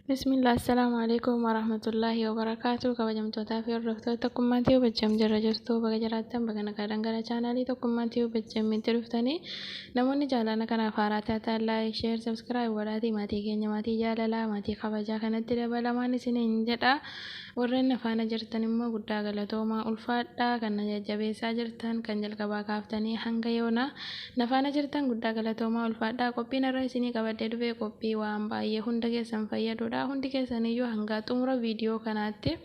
Bismillah, assalamu alaikum warahmatullahi wabarakatuh. Kabajamtootaa fi hordoftoota tokkummaatti hubacham jirra jirtu baga jiraattan baga nagaadhaan gara chaanaalii tokkummaatti hubachamitti dhuftanii namoonni jaalala kanaaf haaraa taatan laayik sheer sabskiraayib godhaatii maatii keenya maatii jaalalaa maatii kabajaa kanatti dabalamaan isiniin jedha. Warreen nafaana jirtan immoo guddaa galatoomaa ulfaadhaa kan na jajjabeessaa jirtan kan jalqabaa kaaftanii hanga yoona nafaana jirtan guddaa galatoomaa ulfaadhaa. Qophiin irra isinii qabadhee dhufe qophii waan baay'ee hunda keessan fayyadudha. Hundi keessan iyyuu hanga xumura viidiyoo kanaatti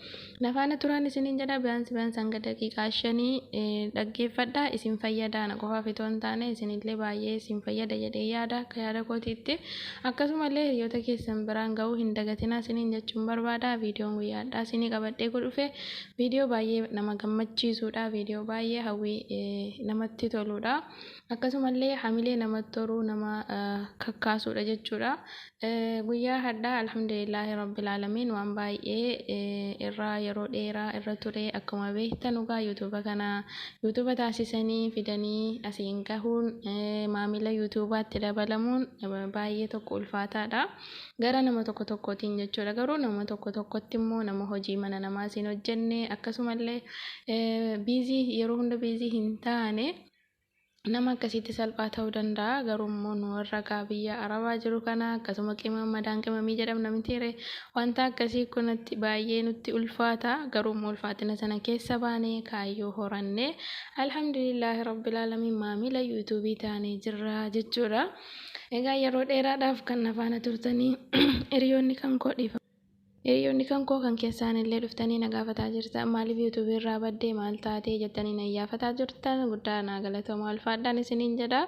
nafaana turan isiniin jedha. Biyyaansi hanga daqiiqaa 5 dhaggeeffadhaa isin fayyada na qofaaf itoo hin taane isinillee baay'ee isin fayyada jedhee yaada akka yaada kootiitti. Akkasumallee hiriyoota keessan biraan ga'uu hin dagatinaa isiniin jechuun barbaada. Viidiyoon guyyaadhaa isinii qabadhee dhufe viidiyoo baay'ee nama gammachiisudha. Viidiyoo baay'ee hawwii namatti toludha. Akkasumallee hamilee namatti toluu nama kakkaasudha jechuudha. Guyyaa hadhaa alhamdulillahi rabbil alamin waan baay'ee irraa yeroo dheeraa irra ture akkuma beektan ugaa yuutuuba taasisanii fidanii asiin gahuun maamila yuutuubaatti dabalamuun baay'ee tokko ulfaataadha. Gara nama tokko tokkootiin jechuudha. Garuu nama tokko tokkotti immoo nama hojii mana namaa siin hojjenne akkasumallee yeroo hunda biizii hin taane nama akkasitti salphaa ta'uu danda'a. Garuu immoo nu warra biyya arabaa jiru kana akkasuma madaan qimamii jedhamna mitiire wanta akkasii kunatti baay'ee nutti ulfaata. Garuu immoo ulfaatina sana keessa baanee kaayyoo horannee alhamdulillahi rabbil alamin maamila yuutuubii taanee jirra jechuudha. Egaa yeroo dheeraadhaaf kan nafaana turtanii hiriyoonni kan koo kan keessaan illee dhuftanii na gaafataa jirtan maaliif yuutuubii irraa baddee maal taatee jettanii na iyyafataa jirtan guddaa naa galatoomaa ulfaadhaan isiniin jedha.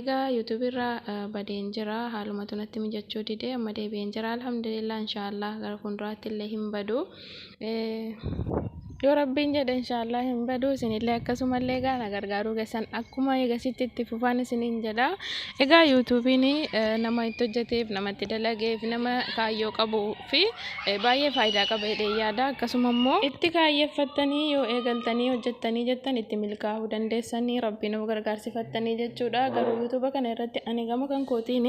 Egaa yuutuubii irraa badeen jira haalumatu natti mijachuu didee amma deebi'een jira alhamdulillah inshaallah gara fuulduraatti illee hin badu. Yoo rabbiin jedhe inshaallah hin badu isinillee akkasumallee gaana gargaaruu keessan akkuma eegasitti itti fufaan isiniin jedha. Egaa yuutuubiin nama itti hojjeteef namatti dalageef nama kaayyoo qabuu fi baay'ee faayidaa qaba jedhee yaada. Akkasuma immoo itti kaayyeeffattanii yoo eegaltanii hojjettanii jettan itti milkaa'uu dandeessanii rabbiin of gargaarsifattanii jechuudha. Garuu yuutuuba kana irratti ani gama kan kootiin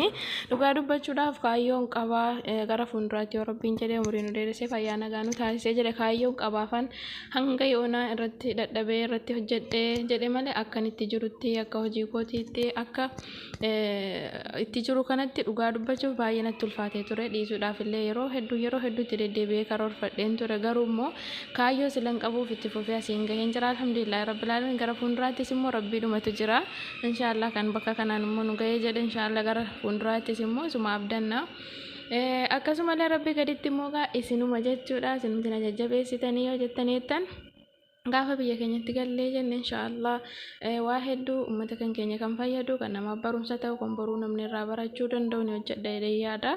dhugaa dubbachuudhaaf kaayyoon qabaa gara fuulduraatti yoo rabbiin jedhee umurii nu dheeresee fayyaa nagaa nu taasisee jedhe kaayyoon qabaafan hanga yoonaa irratti dadhabee irratti hojjedhee jedhe malee akkan itti jirutti akka hojii kootiitti akka itti jiru kanatti dhugaa dubbachuuf baay'ee natti ulfaatee ture. Dhiisuudhaaf illee yeroo hedduutti deddeebi'ee karoorfadheen ture. Garuu immoo kaayyoo silan qabuuf itti fufee asiin gaheen jira alhamdulillahi rabbil alamin. Gara fuulduraattis immoo rabbiidhumatu jira inshaallah kan bakka kanaan immoo nu gahee jedhe inshaallah gara fuulduraattis immoo isuma abdanna. Akkasumallee rabbi gaditti immoo isinuma jechuudha. Isinumti na jajjabeessitanii yoo jettaniittan gaafa biyya keenyatti gallee jenne inshaallah waa hedduu uummata kan keenya kan fayyadu kan namaaf barumsa ta'u kan boruu namni irraa barachuu danda'u ni hojjedha jedhee yaada.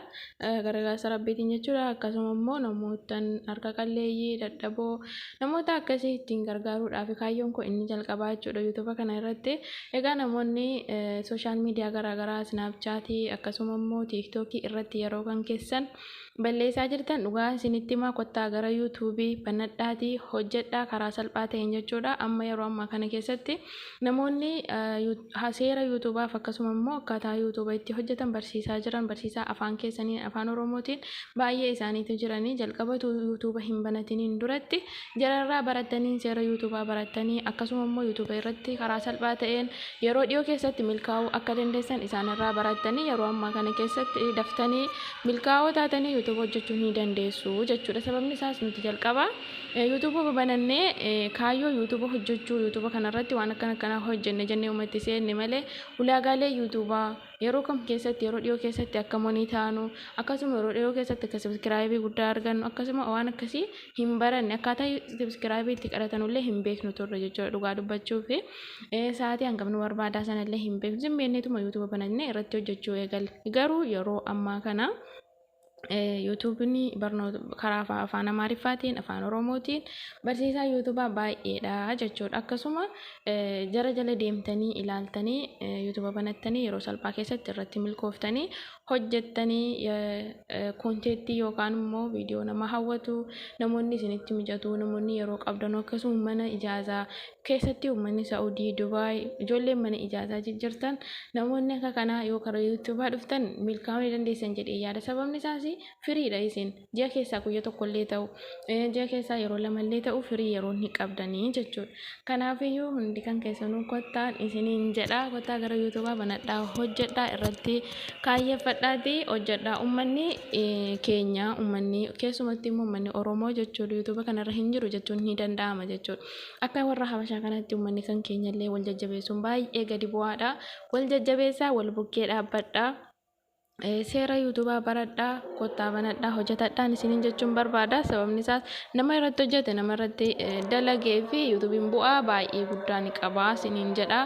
Gargaarsa rabbiitiin jechuudha. Akkasuma immoo namootaan harka qalleeyyii dadhaboo namoota akkasii ittiin gargaaruudhaaf kaayyoon koo inni jalqabaa jechuudha yuutuuba kana irratti. Egaa namoonni sooshaal miidiyaa garaagaraa snaapchaatii akkasuma immoo tiiktookii irratti yeroo kan keessan balleessaa jirtan dhugaa isinitti himaa kottaa gara yuutuubii banadhaatii hojjedhaa karaa salphaa ta'een jechuudha. Amma yeroo ammaa kana keessatti namoonni seera yuutuubaaf akkasuma immoo akkaataa yuutuuba itti hojjetan barsiisaa jiran barsiisaa afaan keessanii afaan oromootiin baay'ee isaaniitu jiranii. Jalqabatu yuutuuba hin banatiniin duratti jararraa baratanii seera yuutuubaa baratanii akkasuma immoo yuutuuba irratti karaa salphaa ta'een yeroo dhiyoo keessatti milkaa'uu akka dandeessan isaanirraa baratanii yeroo ammaa kana keessatti daftanii milkaa'oo taatanii yuutuuba hojjechuu ni dandeessu jechuudha. Sababni isaas nuti jalqaba yuutuuba banannee kaayyoo yuutuuba hojjechuu yuutuuba kanarratti waan akkanaa hojjenne jennee uumatti seenne malee ulaagaalee yuutuubaa yeroo kam keessatti yeroo dhiyoo keessatti akka monii taanu akkasuma yeroo dhiyoo keessatti akka sabskiraayibii guddaa argannu akkasuma waan akkasii hin baranne akkaataa sabskiraayibii itti kadhatanullee hin beeknu turre jechuudha. Dhugaa dubbachuuf sa'aatii hangam nu barbaadaa sanallee hin beeknu zimmeenneetuma yuutuuba banannee irratti hojjechuu eegalle. Garuu yeroo ammaa kana yuutuubiin barnoota karaa afaan amaariffaatiin afaan oromootiin barsiisaa yuutuubaa baay'eedha jechuudha. Akkasuma jala deemtanii ilaaltanii yuutuuba banattanii yeroo salphaa keessatti irratti milkooftanii hojjettanii kontentii yookaan immoo viidiyoo nama hawwatu namoonni isinitti mijatu namoonni yeroo qabdan akkasuma mana ijaazaa keessatti uummanni Saa'udii Dubaay ijoolleen mana ijaazaa jijjiirtan namoonni akka kanaa yoo karaa yuutuubaa dhuftan milkaa'uu dandeessan jedhee yaada. Sababni isaas firiidha isin ji'a keessaa guyyaa tokkollee ta'u ji'a keessaa yeroo lamallee ta'u firii yeroo hin qabdanii jechuudha. Kanaafiyyuu hundi kan keessanuu kottaan isiniin jedha kottaa gara yuutuubaa banadhaa hojjedhaa irratti kaayyeffadhaati hojjedhaa. Uummanni keenya uummanni keessumatti immoo uummanni Oromoo jechuudha yuutuuba kanarra hin jiru jechuun ni danda'ama jechuudha. Akka warra Habashaa kanatti uummanni kan keenyallee wal jajjabeessuun baay'ee gadi bu'aadha. Wal jajjabeessaa wal bukkee dhaabbadhaa. Seera yuutuubaa baradhaa kottaa banadhaa hojjetadhaan isiniin jechuun barbaada. Sababni isaas nama irratti hojjete nama irratti dalagee fi yuutuubiin bu'aa baay'ee guddaa ni qaba isiniin jedha.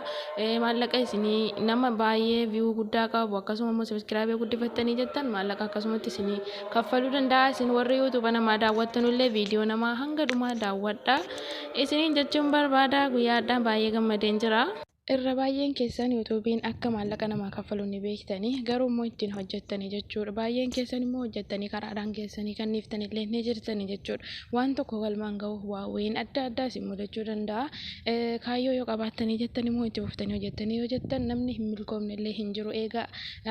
Maallaqa isinii nama baay'ee viyuu guddaa qabu akkasuma immoo sabiskiraaybii guddifattanii jettan maallaqa akkasumatti isinii kaffaluu danda'a. Isin warri yuutuuba namaa daawwattanullee viidiyoo namaa hanga dhumaa daawwadhaa isiniin jechuun barbaada. Guyyaadhaan baay'ee gammadeen jira. Irra baay'een keessan yuutuubiin akka maallaqa namaa kaffalu ni beektanii garuu immoo ittiin hojjettanii jechuudha. Baay'een keessan immoo hojjettanii karaadhaan keessanii kanniiftan illee ni jirtanii jechuudha. Waan tokko galmaan gahuuf waaween adda addaa isin mudachuu danda'a. Kaayyoo yoo qabaattanii jettan immoo itti fuftanii hojjettanii yoo jettan namni hin milkoomne illee hin jiru. Egaa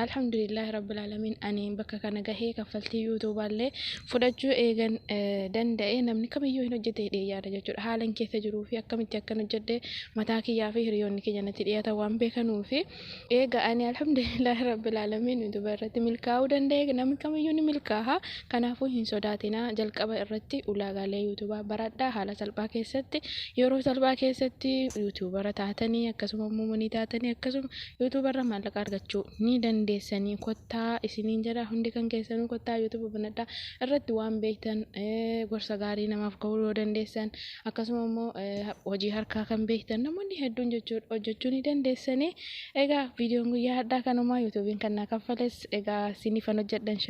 alhamdulillahi rabbil aalamiin ani bakka kana gahee kaffaltii yuutuubaallee fudhachuu eegan danda'e namni kamiyyuu hin hojjete hidhee yaada jechuudha. Haalan keessa jiruu fi akkamitti akkan hojjedhe mataa kiyyaa fi hiriyoonni kiyya natti dhiyaata waan beekanuufi egaa ani alhamdulillahi rabbil aalamiin yuutuuba irratti milkaa'uu danda'e namni kamiyyuu ni milkaa'a. Kanaafuu hin sodaatinaa jalqaba irratti ulaagaalee yuutuubaa baradhaa haala salphaa keessatti yeroo salphaa keessatti yuutuubara taatanii akkasuma muumanii taatanii akkasuma yuutuubarra maallaqa argachuu ni dandeessanii. Kottaa isiniin jedha hundi kan keessanuu kottaa yuutuuba banadhaa irratti waan beektan gorsa gaarii namaaf ka'uu yoo dandeessan akkasuma immoo hojii harkaa kan beektan namoonni hedduun jechuudha hojjechuu ni dandeessanii. Egaa viidiyoon guyyaa hadhaa kanumaa yuutuubiin kan naa kaffales egaa sinifan hojjedhan.